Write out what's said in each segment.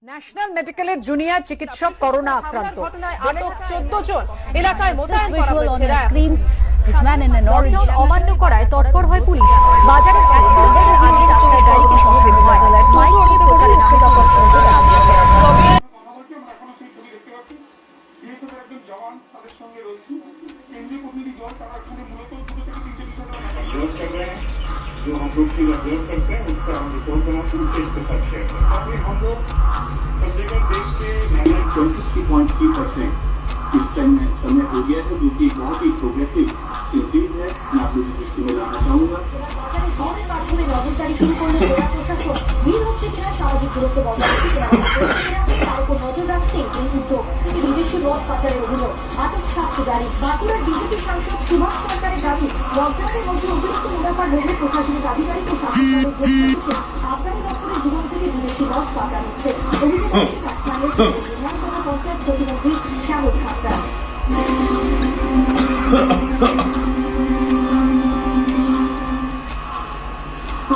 National মেডিকেলের junior চিকিৎসক corona আক্রান্ত, আটক 14 জন, এলাকায় মোতায়েন করা হয়েছে র্যাব। লকডাউন অমান্য করায় তৎপর হয় পুলিশ। বাজারে এক কিলোমিটার আগে রাস্তায় গাড়িকে সংশোধন হয়, মাইক থেকে প্রচারে নামে তৎপর जो हम लोग की अभ्यास करते हैं उसका हम रिपोर्ट बनाते हैं उसके साथ शेयर करते हैं। अभी हम लोग सब जगह देख के 23.3% इस टाइम में समय हो गया है, जो कि बहुत ही प्रोग्रेसिव इंक्रीज है। मैं आप लोगों को दृष्टि में लाना चाहूँगा। মাধ্যমে নজরদারি শুরু করলে জেলা প্রশাসন ভিড় হচ্ছে কিনা, সামাজিক দূরত্ব বজায় রাখছে কিনা তার উপর নজর রাখতে এই উদ্যোগ। বিদেশি মদ পাচারের অভিযোগ, আটক 7টি গাড়ি। বাঁকুড়ার বিজেপি সাংসদ সুভাষ সরকারের দাবি, লকডাউনের মধ্যে অতিরিক্ত মুনাফা রেলে প্রশাসনিক আধিকারিক ও শাসক আবগারি দপ্তরের জীবন থেকে বিদেশি মদ পাচার হচ্ছে। অভিযোগ হচ্ছে কাশ্মীরের পঞ্চায়েত প্রতিমন্ত্রী শ্যামল সরকার।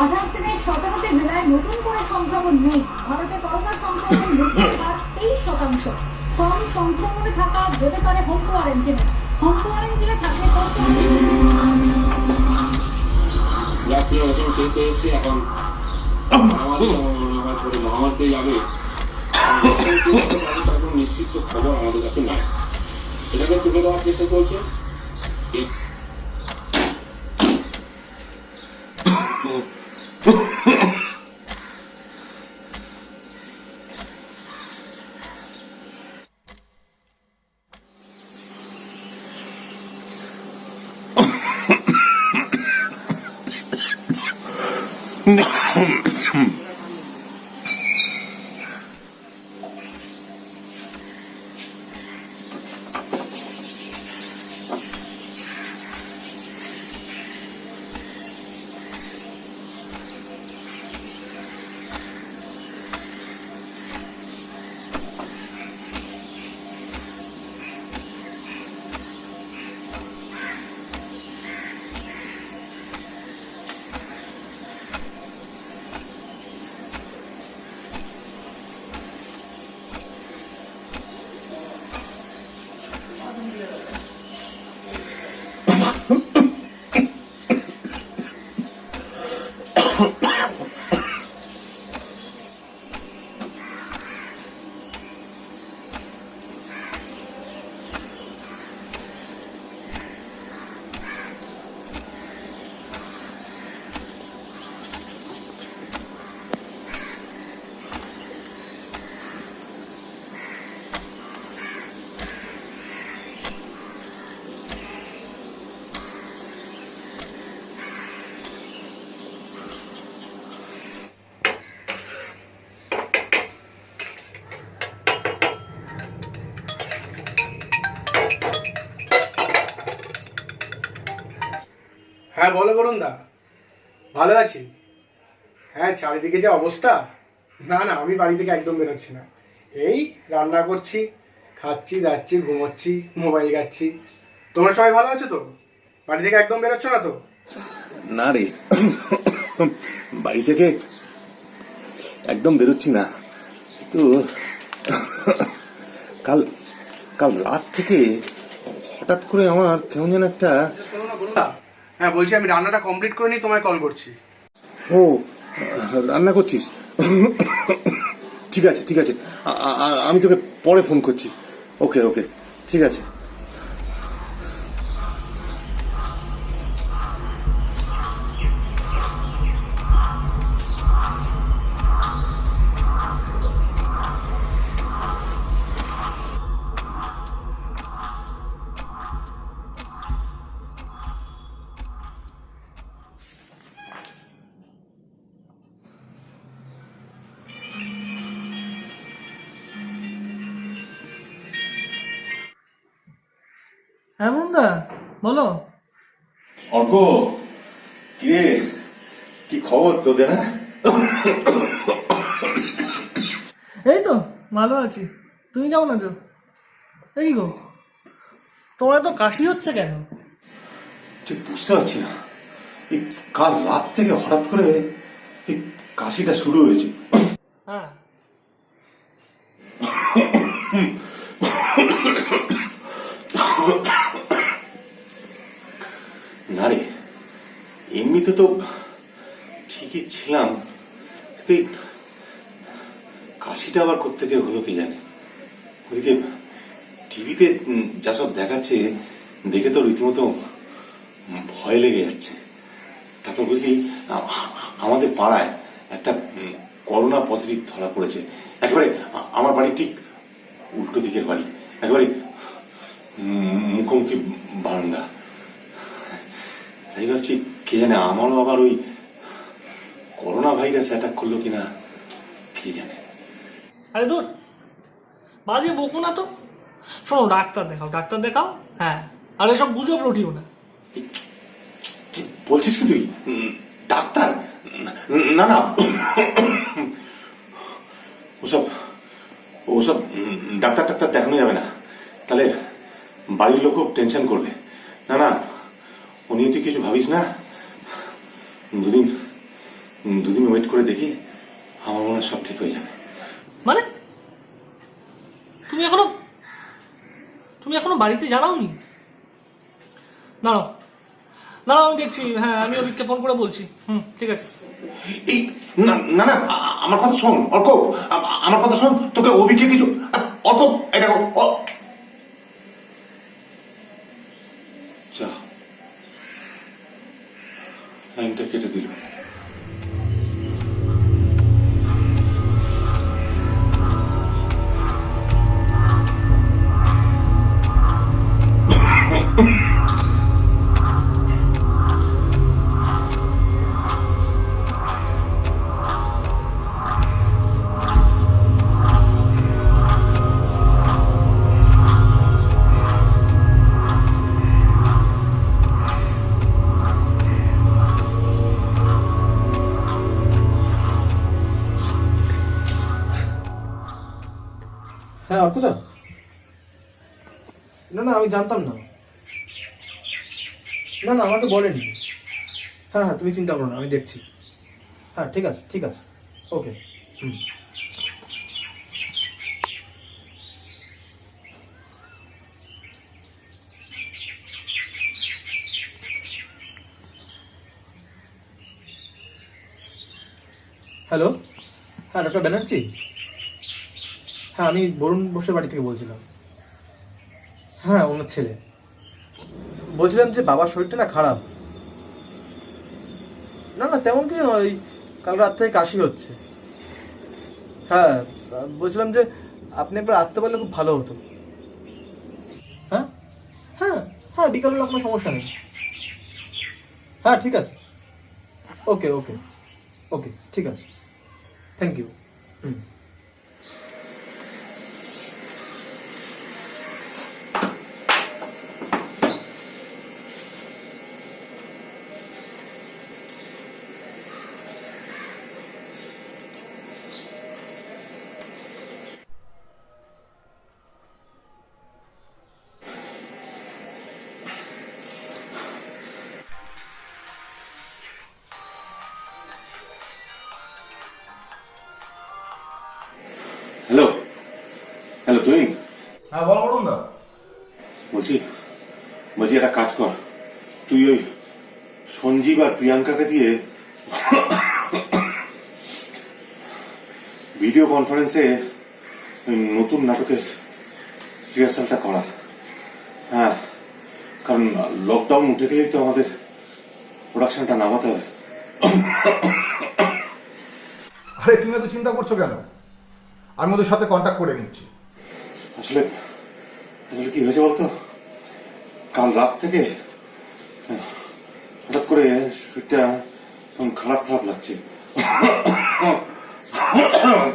আঠাশ দিনের 17টি জেলায় নতুন করে সংক্রমণ নেই। ভারতে করোনা সংক্রমণ বৃদ্ধির হার 23%। কম সংক্রমণে থাকা যেতে পারে হোম কোয়ারেন্টাইনে। হোম কোয়ারেন্টাইনে থাকলে ভ্যাকসিনেশন শেষ হয়ে এসছে, এখন মহামারী যেমন মনে হয় করে মহামারীতে যাবে এখন নিশ্চিত খবর আমাদের কাছে নাই। এটাকে চুপে দেওয়ার চেষ্টা করছে। হ্যাঁ বলো করুন দা, ভালো আছি। হ্যাঁ চারিদিকে যে অবস্থা, না না আমি বাড়ি থেকে একদম বেরোচ্ছি না। এই রান্না করছি, খাচ্ছি, যাচ্ছি, ঘুমোচ্ছি, মোবাইল ঘাটছি। তোমরা সবাই ভালো আছো তো? বাড়ি থেকে একদম বেরোচ্ছ না তো? না রে, বাড়ি থেকে একদম বেরোচ্ছি না, কিন্তু কাল কাল রাত থেকে হঠাৎ করে আমার কেমন যেন একটা। হ্যাঁ বলছি, আমি রান্নাটা কমপ্লিট করে নিয়ে তোমায় কল করছি। ও রান্না করছিস? ঠিক আছে ঠিক আছে, আমি তোকে পরে ফোন করছি। ওকে ওকে ঠিক আছে। হ্যাঁ বন্ধা বলো। অর্ক, কিরে কি খবর তোদের? না এই তো ভালো আছি, তুমি কেমন আছো? এই গো, তোমার তো কাশি হচ্ছে কেন? ঠিক বুঝতে পারছি না, এই কাল রাত থেকে হঠাৎ করে এই কাশিটা শুরু হয়েছে। হ্যাঁ না রে, এমনিতে তো ঠিকই ছিলাম, কিন্তু এই কাশিটা আবার কোত্থেকে হলো কি জানে। ওদিকে টিভিতে যা সব দেখাচ্ছে দেখে তো রীতিমতো ভয় লেগে যাচ্ছে। তারপর বুঝলি আমাদের পাড়ায় একটা করোনা পজিটিভ ধরা পড়েছে, একেবারে আমার বাড়ি ঠিক উল্টো দিকের বাড়ি, একেবারে মুখোমুখি বারান্দা। তাই ভাবছি কে জানে আমারও আবার ওই করোনা ভাইরাস অ্যাটাক করলো কিনা, কে জানে। আরে দূর, বাজে বকো না তো। শোনো, ডাক্তার দেখাও। হ্যাঁ, আর এসব গুজব রটিও না। কি বলছিস কি তুই? ডাক্তার? না না, ওসব ডাক্তার দেখানো যাবে না, তাহলে বাড়ির লোক খুব টেনশন করবে। না না, ও নিয়ে তুই কিছু ভাবিস না। দুদিন ওয়েট করে দেখি, আমার মনে হয় সব ঠিক হয়ে যাবে। মানে তুমি এখনো বাড়িতে জানাওনি? দাঁড়াও, আমি দেখছি। হ্যাঁ, আমি অভিককে ফোন করে বলছি। ঠিক আছে। এই না না না, আমার কথা শোন অর্ক, আমার কথা শোন। তোকে অভিকে কিছু অর্ক, এই দেখো লাইনটা কেটে দিল। হ্যাঁ অর্কুদা, না আমি জানতাম না। না আমাকে বলেনি। হ্যাঁ তুমি চিন্তা করো না, আমি দেখছি। হ্যাঁ ঠিক আছে ওকে। হ্যালো, হ্যাঁ ডক্টর ব্যানার্জি। হ্যাঁ আমি বরুণ বসুর বাড়ি থেকে বলছিলাম। হ্যাঁ ওনার ছেলে। বলছিলাম যে বাবার শরীরটা না খারাপ। না তেমন কিছু নয়, ওই কাল রাত থেকে কাশি হচ্ছে। হ্যাঁ বলছিলাম যে আপনি একবার আসতে পারলে খুব ভালো হতো। হ্যাঁ বিকালবেলা কোনো সমস্যা নেই। হ্যাঁ ঠিক আছে, ওকে ঠিক আছে, থ্যাংক ইউ। হ্যালো তুই? হ্যাঁ বল বলুন না। বলছি একটা কাজ কর, তুই ওই সঞ্জীব আর প্রিয়াঙ্কাকে দিয়ে ভিডিও কনফারেন্সে নতুন নাটকের রিহার্সালটা করা। হ্যাঁ, কারণ লকডাউন উঠে গেলেই তো আমাদের প্রোডাকশনটা নামাতে হবে। আরে তুমি এত চিন্তা করছো কেন? আমি ওদের সাথে কন্ট্যাক্ট করে নিচ্ছি। আসলে কি হয়েছে বলতো, কাল রাত থেকে হঠাৎ করে শরীরটা খারাপ লাগছে,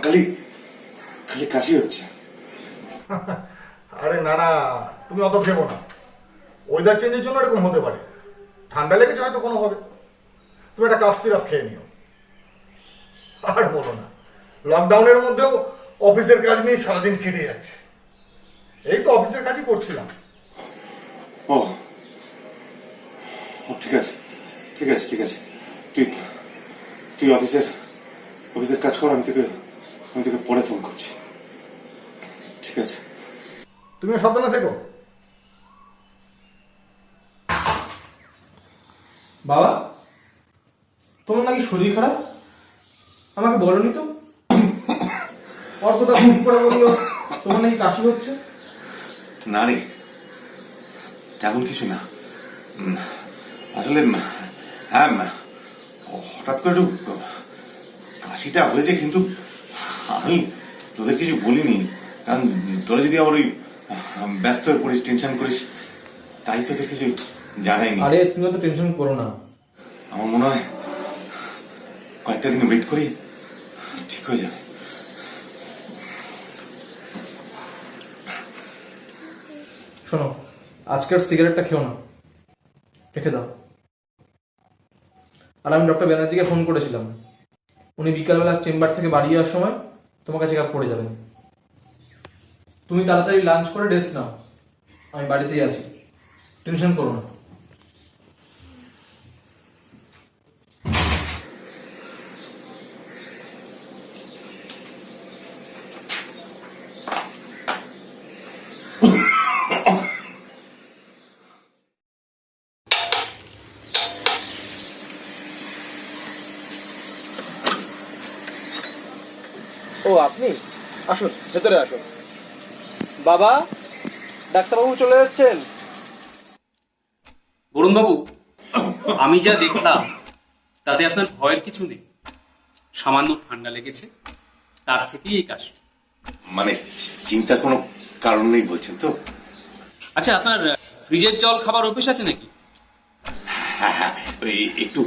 খালি কাশি হচ্ছে। আরে না তুমি অত ভেবো না, ওয়েদার চেঞ্জের জন্য এরকম হতে পারে। ঠান্ডা লেগেছে হয়তো কোনো হবে। তুমি একটা কাফ সিরাপ খেয়ে নিও। আর বলো না, লকডাউনের মধ্যেও অফিসের কাজ নিয়ে সারাদিন কেটে যাচ্ছে। এই তো অফিসের কাজই করছিলাম। ও ঠিক আছে তুই অফিসের কাজ কর, আমি তোকে পরে ফোন করছি। ঠিক আছে। তুমিও সাবধানে থেকো। বাবা, তোমার নাকি শরীর খারাপ, আমাকে বলনি তো? অর্কদা ফোন করে বললো তোমার নাকি কাশি হচ্ছে। না রে, তেমন কিছু না। আসলে হ্যাঁ, হঠাৎ করে একটু কাশিটা হয়েছে, কিন্তু আমি তোদের কিছু বলিনি, কারণ তোরা যদি আবার ওই ব্যস্ত হয়ে পড়িস, টেনশন করিস, তাই তোদের কিছু জানাইনি। আরে তুমি তো টেনশন করো না। আমার মনে হয় কয়েকটা দিন ওয়েট করি, ঠিক হয়ে যাবে। শোনো, আজকের সিগারেটটা খেও না, রেখে দাও। আর আমি ডক্টর ব্যানার্জিকে ফোন করেছিলাম, উনি বিকালবেলা চেম্বার থেকে বাড়ি যাওয়ার সময় তোমাকে চেক আপ করে যাবেন। তুমি তাড়াতাড়ি লাঞ্চ করে রেস্ট নাও, আমি বাড়িতেই আছি, টেনশন করো না। ও আপনি আসুন, ভেতরে আসুন। বাবা, ডাক্তারবাবু চলে এসেছেন। বরুণবাবু, আমি যা দেখলাম তাতে আপনার ভয়ের কিছু নেই। সামান্য ঠান্ডা লেগেছে, তার থেকেই এই কাশি। মানে চিন্তার কোনো কারণ নেই বলছেন তো? আচ্ছা, আপনার ফ্রিজের জল খাবার অভ্যেস আছে নাকি? হ্যাঁ, ওই একটু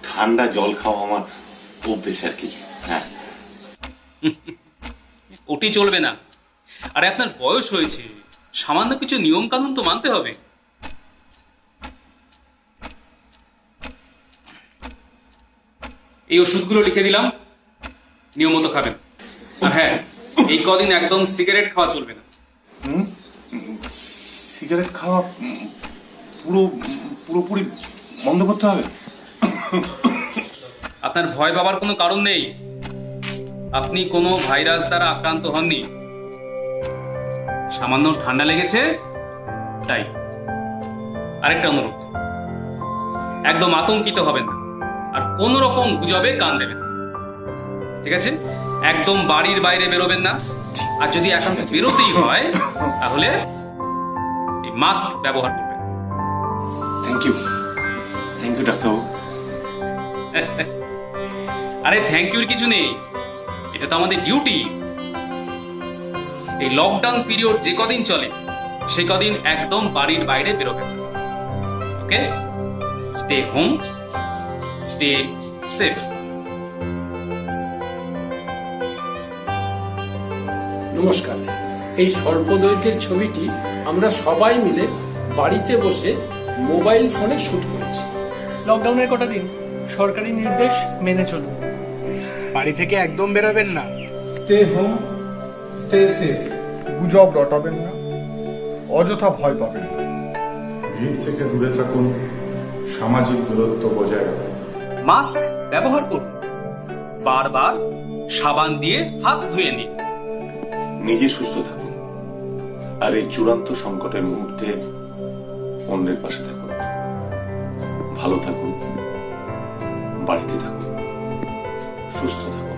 ঠান্ডা জল খাওয়া আমার অভ্যেস আর কি। হ্যাঁ, ওটি চলবে না। আরে আপনার বয়স হয়েছে, সামান্য কিছু নিয়ম কানুন তো মানতে হবে। এই ওষুধগুলো লিখে দিলাম, নিয়ম মতো খাবেন। আর হ্যাঁ, এই কদিন একদম সিগারেট খাওয়া চলবে না। সিগারেট খাওয়া পুরোপুরি বন্ধ করতে হবে? আপনার ভয় পাবার কোনো কারণ নেই। আপনি কোনো ভাইরাস দ্বারা আক্রান্ত হননি, সামান্য ঠান্ডা লেগেছে তাই। আরেকটা অনুরোধ, একদম আতঙ্কিত হবেন না, আর কোন রকম গুজবে কান দেবেন না, ঠিক আছে? একদম বাড়ির বাইরে বেরোবেন না, আর যদি একান্ত বেরোতেই হয় তাহলে এই মাস্ক ব্যবহার করবেন। থ্যাংক ইউ ডাক্তারবাবু। আরে থ্যাংক ইউর কিছু নেই, এটা তো আমাদের ডিউটি। এই লকডাউন পিরিয়ড যে কদিন চলে সে কদিন একদম বাড়ির বাইরে বেরোবেন। ওকে, স্টে হোম, স্টে সেফ। নমস্কার। এই স্বল্প দৈর্ঘ্যের ছবিটি আমরা সবাই মিলে বাড়িতে বসে মোবাইল ফোনে শুট করেছি। লকডাউনের কটা দিন সরকারি নির্দেশ মেনে চলুন। বাড়ি থেকে একদম বেরোবেন না। Stay home, stay safe. গুজব রটাবেন না, অযথা ভয় পাবেন না। ভিড় থেকে দূরে থাকুন, সামাজিক দূরত্ব বজায় রাখুন। মাস্ক ব্যবহার করুন, বারবার সাবান দিয়ে হাত ধুয়ে নিন। নিজে সুস্থ থাকুন, আর এই চূড়ান্ত সংকটের মুহূর্তে অন্যের পাশে থাকুন। ভালো থাকুন, বাড়িতে থাকুন, সুস্থ থাকুন।